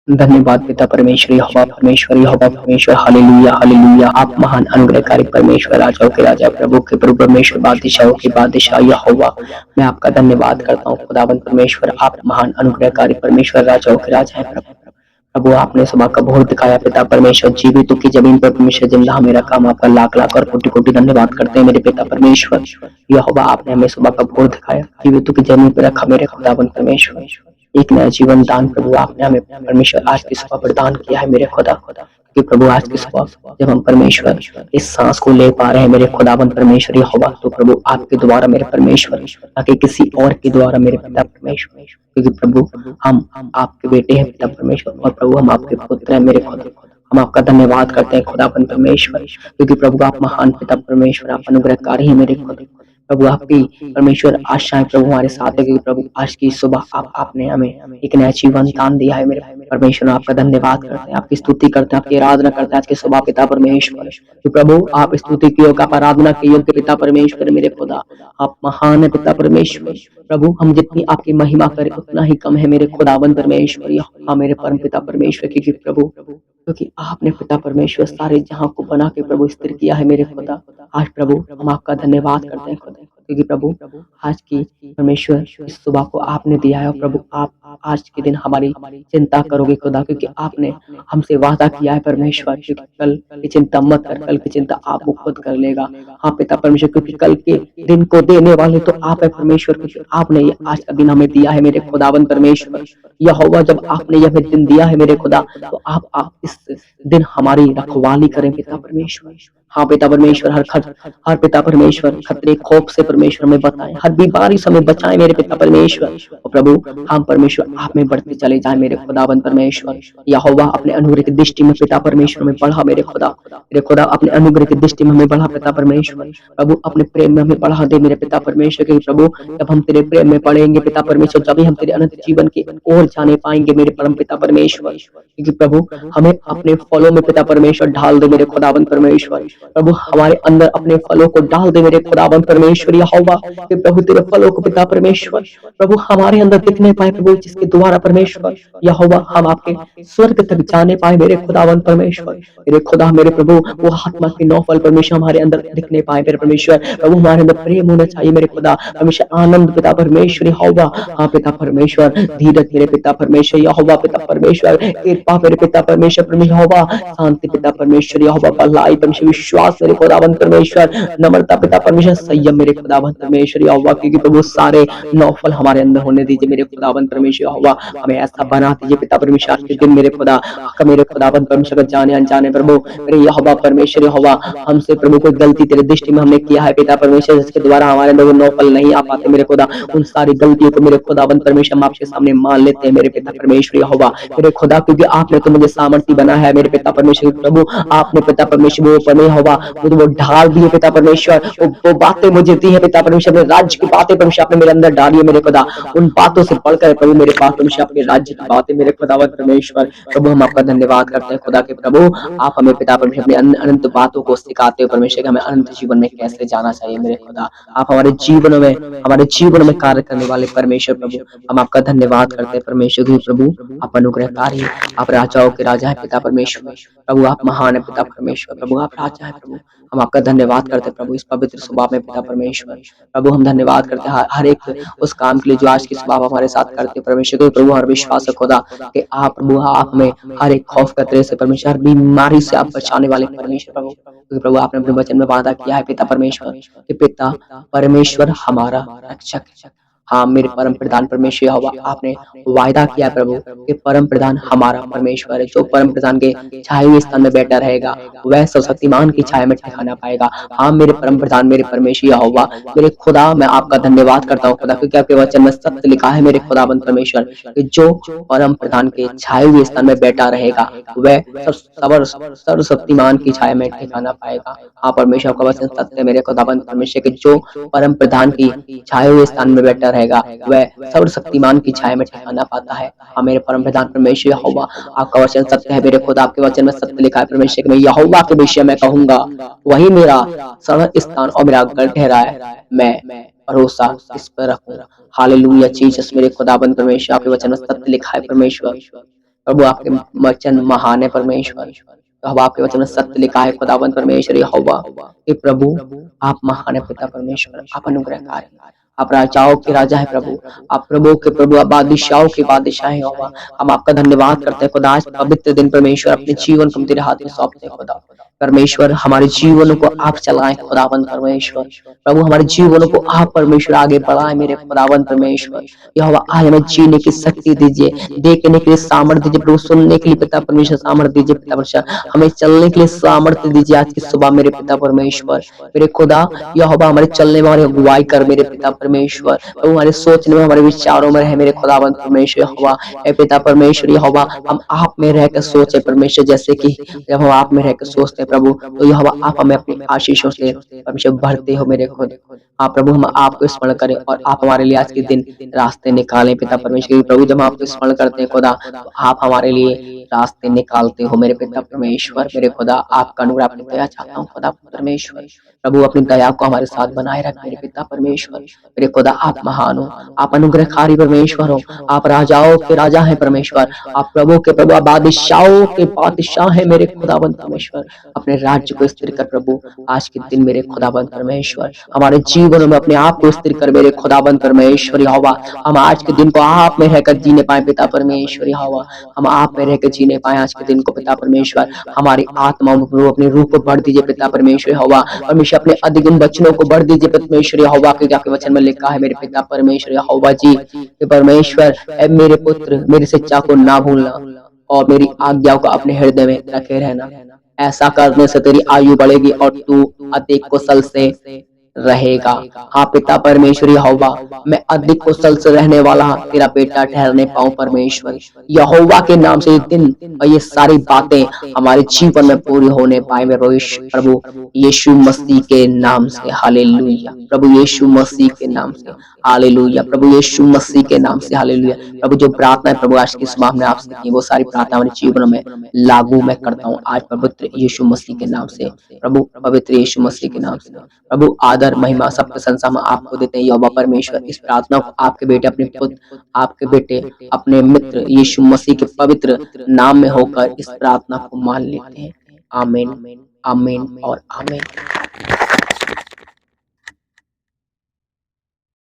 धन्यवाद पिता परमेश्वर यहोवा परमेश्वर यहोवा परमेश्वर हालेलुया हालेलुया। आप महान अनुग्रहकारी परमेश्वर राजाओं के राजा प्रभु के प्रभु परमेश्वर बादशाहों के बादशाह यहोवा। मैं आपका धन्यवाद करता हूँ खुदावंद परमेश्वर। आप महान अनुग्रहकारी परमेश्वर राजाओं के राजा हैं प्रभु। प्रभु आपने सुबह का भोर दिखाया पिता परमेश्वर। जीवितों की जमीन पर परमेश्वर जिंदा हमें रखा। हम आपका लाख लाख और कोटि कोटि धन्यवाद करते हैं मेरे पिता परमेश्वर यहोवा। आपने हमें सुबह का भोर दिखाया, जीवितों की जमीन पर रखा मेरे खुदावंद परमेश्वर। एक नया जीवन दान प्रभु आपने हमें परमेश्वर आज की सुबह प्रदान किया है मेरे खुदा। कि प्रभु आज की सुबह जब हम परमेश्वर इस सांस को ले पा रहे हैं मेरे खुदाबंद परमेश्वर यहोवा, तो प्रभु आपके द्वारा मेरे परमेश्वर, ना कि किसी और के द्वारा मेरे पिता परमेश्वर। क्योंकि प्रभु हम आपके बेटे हैं पिता परमेश्वर, और प्रभु हम आपके पुत्र हैं मेरे खुदा। हम आपका धन्यवाद करते हैं खुदाबंद परमेश्वर, क्योंकि प्रभु आप महान पिता परमेश्वर, आप अनुग्रहकारी हैं मेरे खुदा। प्रभु आपकी परमेश्वर आशाएं प्रभु हमारे साथ है, क्योंकि प्रभु आज की सुबह आपने हमें एक नया जीवन दान दिया है मेरे परमेश्वर। आपका धन्यवाद करते हैं, आपकी स्तुति करते हैं, आपकी आराधना करते हैं आज की सुबह पिता परमेश्वर। तो प्रभु आप स्तुति की योग, आप आराधना की योग पिता परमेश्वर मेरे खुदा। आप महान है पिता परमेश्वर। प्रभु हम जितनी आपकी महिमा करें उतना ही कम है मेरे खुदावन परमेश्वर। हाँ मेरे परम पिता परमेश्वर, क्योंकि प्रभु क्योंकि आपने पिता परमेश्वर सारे जहां को बना के प्रभु स्थिर किया है मेरे खुदा। आज प्रभु हम आपका धन्यवाद करते हैं खुदा, क्योंकि प्रभु आज की परमेश्वर इस सुबह को आपने दिया है। और प्रभु आप आज के दिन हमारी चिंता करोगे खुदा, क्योंकि आपने हमसे वादा किया है परमेश्वर, क्योंकि कल की चिंता मत कर, कल की चिंता आप खुद कर लेगा। हाँ पिता परमेश्वर, क्योंकि कल के दिन को देने वाले तो आप है परमेश्वर, क्योंकि आपने ये आज का दिन हमें दिया है मेरे खुदावन परमेश्वर यहोवा। जब आपने यह दिन दिया है मेरे खुदा, तो आप इस दिन हमारी रखवाली करें पिता परमेश्वर। हाँ पिता परमेश्वर, हर पिता परमेश्वर खतरे खौफ से परमेश्वर हमें बताएं, हर बीमारी से हमें बचाएं मेरे पिता परमेश्वर। और प्रभु हम परमेश्वर आप में बढ़ते चले जाएं मेरे खुदावन परमेश्वर यहोवा। अपने अनुग्रह की दृष्टि में पिता परमेश्वर में बढ़ा मेरे खुदा अपने अनुग्रह की दृष्टि में हमें बढ़ा पिता परमेश्वर। प्रभु अपने प्रेम में हमें बढ़ा दे मेरे पिता परमेश्वर, क्योंकि प्रभु जब हम तेरे प्रेम में पड़ेंगे पिता परमेश्वर, जब हम तेरे अनंत जीवन की ओर जाने पाएंगे मेरे परम पिता परमेश्वर। क्योंकि प्रभु हमें अपने फलों में पिता परमेश्वर ढाल दे मेरे खुदावन परमेश्वर। प्रभु हमारे अंदर अपने फलों को डाल दे मेरे खुदावन परमेश्वर यहोवा। कि प्रभु तेरे फलों को पिता परमेश्वर प्रभु हमारे अंदर दिखने पाए प्रभु, जिसके द्वारा परमेश्वर यहोवा हम आपके स्वर्ग तक जाने पाए मेरे खुदावन परमेश्वर। मेरे खुदा मेरे प्रभु वो आत्मा के 9 फल परमेश्वर हमारे अंदर दिखने पाए मेरे परमेश्वर। प्रभु हमारे अंदर प्रेम होना चाहिए मेरे खुदा परमेश्वर, आनंद पिता परमेश्वर यहोवा। हाँ पिता परमेश्वर, धीरज मेरे पिता परमेश्वर यहोवा, पिता परमेश्वर कृपा मेरे पिता परमेश्वर परमेश्वर यहोवा, शांति पिता परमेश्वर यहोवा, भलाई परमेश्वर, विश्वास मेरे खुदावन परमेश्वर, नम्रता पिता परमेश्वर, संयम मेरे खुदावन परमेश्वर यहोवा। क्योंकि प्रभु सारे 9 फल हमारे अंदर होने दीजिए मेरे खुदावन परमेश्वर यहोवा। हमें ऐसा बना दीजिए पिता परमेश्वर आज के दिन मेरे खुदा मेरे खुदावन परमेश्वर, जाने अनजाने प्रभु मेरे यहोवा परमेश्वर यहोवा, हमसे प्रभु कोई गलती तेरे दृष्टि में हमने किया है पिता परमेश्वर, जिसके द्वारा हमारे अंदर वो 9 फल नहीं आ पाते मेरे खुदा, उन सारी गलतियों को मेरे खुदावन परमेश्वर हम आपके सामने मान लेते हैं मेरे पिता परमेश्वर यहोवा। मेरे खुदा क्योंकि आपने तो मुझे सामर्थ्य बनाया है मेरे पिता परमेश्वर प्रभु, आपने पिता परमेश्वर वो परमेश्वर यहोवा वो ढाल दिए पिता परमेश्वर, वो बातें मुझे दी है पिता परमेश्वर, अपने राज्य की बातें परमेश्वर आपने मेरे अंदर डाली है मेरे खुदा। उन बातों से पढ़कर प्रभु मेरे पास परमेश्वर अपने राज्य की बातें मेरे खुदावन परमेश्वर प्रभु, हम आपका धन्यवाद करते हैं खुदा के प्रभु। आप हमें पिता परमेश्वर अपनी अनंत बातों को सिखाते हो परमेश्वर कि हमें अनंत जीवन में कैसे जाना चाहिए मेरे खुदा। आप हमारे जीवन में कार्य करने वाले परमेश्वर प्रभु, हम आपका धन्यवाद करते हैं परमेश्वर की प्रभु। आप अनुग्रहकारी, आप राजाओं के राजा है पिता परमेश्वर प्रभु, आप महान है पिता परमेश्वर प्रभु, आप राजा है प्रभु। हम आपका धन्यवाद करते हैं प्रभु इस पवित्र सुबह में पिता परमेश्वर प्रभु। हम धन्यवाद करते हैं हर एक उस काम के लिए जो आज की सुबह हमारे साथ करते हैं परमेश्वर के प्रभु। हर विश्वास है खुदा कि आप प्रभु आप हमें हर एक खौफ खतरे से परमेश्वर, हर बीमारी से आप बचाने वाले परमेश्वर प्रभु। क्योंकि प्रभु आपने अपने वचन में वादा किया है पिता परमेश्वर कि पिता परमेश्वर हमारा रक्षक है। हाँ मेरे परम प्रधान परमेश्वर यहोवा, आपने वायदा किया प्रभु कि परम प्रधान हमारा परमेश्वर है, जो परम प्रधान के छाए हुए स्थान में बैठा रहेगा वह सर्वशक्तिमान की छाया में ठिकाना पाएगा। हाँ मेरे परम प्रधान मेरे परमेश्वर यहोवा, मेरे खुदा मैं आपका धन्यवाद करता हूँ खुदा, क्योंकि आपके वचन में सत्य लिखा है मेरे खुदाबंद परमेश्वर कि जो परम प्रधान के छाए हुए स्थान में बैठा रहेगा वह सर्वशक्तिमान की छाया में ठिकाना पाएगा। हाँ परमेश्वर का वचन सत्य मेरे खुदाबंद परमेश्वर के जो परम प्रधान की छाए हुए स्थान में बैठा रहेगा वह सर्वशक्तिमान की छाया में ठिकाना पाता है। हाँ मेरे परम प्रधान परमेश्वर यहोवा, आपका वचन सत्य है मेरे खुदा, आपके वचन में सत्य लिखा है परमेश्वर कि मैं यहोवा के विषय में कहूंगा वही मेरा सर्व स्थान और मेरा गढ़ ठहरा है, मैं भरोसा इस पर रखूं। हालेलुया जीसस मेरे खुदाबंद परमेश्वर, आपके वचन में सत्य लिखा है परमेश्वर प्रभु आपके वचन महान है परमेश्वर। अब आपके वचन में सत्य लिखा है खुदावंद परमेश्वर यहोवा। हे प्रभु आप महान है पिता परमेश्वर, आप अनुग्रहकारी, आप राजाओं के राजा है प्रभु, आप प्रभु के प्रभु, आप बादशाहों के बादशाह हैं यहोवा। हम आपका धन्यवाद करते हैं खुदा, आज पवित्र दिन परमेश्वर अपने जीवन को हम तेरे हाथ में सौंपते हैं खुदा। परमेश्वर हमारे जीवनों को आप चलाएं खुदावंद परमेश्वर, प्रभु हमारे जीवनों को आप परमेश्वर आगे बढ़ाएं मेरे खुदावंद परमेश्वर। यहोवा आज हमें जीने की शक्ति दीजिए, देखने के लिए सामर्थ्य दीजिए प्रभु, सुनने के लिए पिता परमेश्वर सामर्थ्य दीजिए पिता परमेश्वर, हमें चलने के लिए सामर्थ्य दीजिए आज की सुबह मेरे पिता परमेश्वर। मेरे खुदा यहोवा हमारे चलने में हमारी अगुवाई कर मेरे पिता परमेश्वर, प्रभु हमारे सोचने में हमारे विचारों में रहे मेरे खुदावंद परमेश्वर यहोवा। हे पिता परमेश्वर यहोवा हम आप में रहकर सोचे परमेश्वर, जैसे कि जब हम आप में रहकर सोचते हैं प्रभु तो यहोवा आप हमें अपनी आशीषों से परमेश्वर भरते हो मेरे खुद। हाँ प्रभु हम आपको स्मरण करें और आप हमारे लिए आज के दिन रास्ते निकालें पिता परमेश्वर। प्रभु जब हम आपको स्मरण करते हैं खुदा तो आप हमारे लिए रास्ते निकालते हो मेरे पिता परमेश्वर। मेरे खुदा आपका अनुग्रह अपनी दया चाहता हूँ खुदा परमेश्वर, प्रभु अपनी दया को हमारे साथ बनाए रख मेरे पिता परमेश्वर। मेरे खुदा आप महान हो, आप अनुग्रहकारी परमेश्वर हो, आप राजाओं के राजा हैं परमेश्वर, आप प्रभु के प्रभु, बादशाहों के बादशाह हैं मेरे खुदाबंद परमेश्वर। अपने राज्य को स्थिर कर प्रभु आज के दिन मेरे खुदाबंद परमेश्वर, हमारे जीवन में अपने आप को स्थिर कर मेरे खुदाबंद परमेश्वर यहोवा। हम आज के दिन को आप में रहकर जीने पाए पिता परमेश्वर यहोवा, हम आप में रहकर जीने पाए आज के दिन को पिता परमेश्वर। हमारी आत्माओं में अपने रूप को बढ़ दीजिए पिता परमेश्वर यहोवा, परमेश्वर अपने अधिगम वचनों को बढ़ दीजिए परमेश्वर यहोवा, क्योंकि आपके वचन में लिखा है मेरे पिता परमेश्वर यहोवा जी कि परमेश्वर ऐ मेरे पुत्र मेरी शिक्षा को ना भूलना और मेरी आज्ञाओं को अपने हृदय में रखे रहना, ऐसा करने से तेरी आयु बढ़ेगी और तू अधिक कुशल से रहेगा। हाँ पिता परमेश्वर यहोवा मैं अधिक कुशल से रहने वाला तेरा बेटा ठहरने पाऊं परमेश्वर यहोवा के नाम से। ये दिन और ये सारी बातें हमारे जीवन में पूरी होने पाए मेरे प्रभु यीशु मसीह के नाम से हालेलुया, प्रभु यीशु मसीह के नाम से हालेलुया, प्रभु यीशु मसीह के नाम से हालेलुया। प्रभु जो प्रार्थना है प्रभु आज की सुबह हमने आपसे की वो सारी प्रार्थना हमारे जीवन में लागू मैं करता हूँ आज पवित्र यीशु मसीह के नाम से, प्रभु पवित्र यीशु मसीह के नाम से। प्रभु आदर महिमा सब प्रशंसा हम आपको देते हैं यहोवा परमेश्वर। इस प्रार्थना को आपके बेटे अपने पुत्र आपके बेटे अपने मित्र यीशु मसीह के पवित्र नाम में होकर इस प्रार्थना को मान लेते हैं। आमीन आमीन और आमीन।